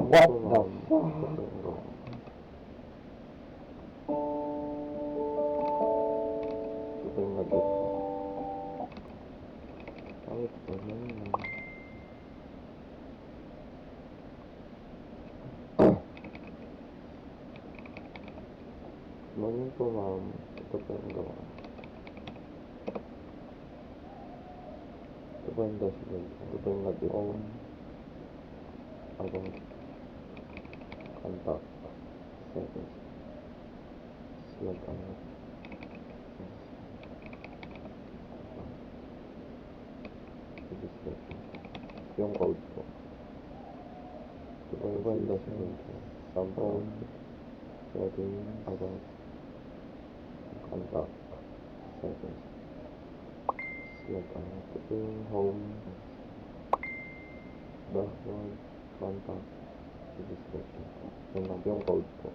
What the fuck? Sobrang lagot. Bakit ba naman? Morning po, ma'am. Ito po yung gawa. Ito po yung dashboard. Ito po yung lagot. Abang contact. Settings. Log out. Yung code po. Ito po yung dashboard. Sample. Settings. About. Contact. Settings. Log out. Ito yung home. Dashboard. Contact. Description. Yun lang yung code po.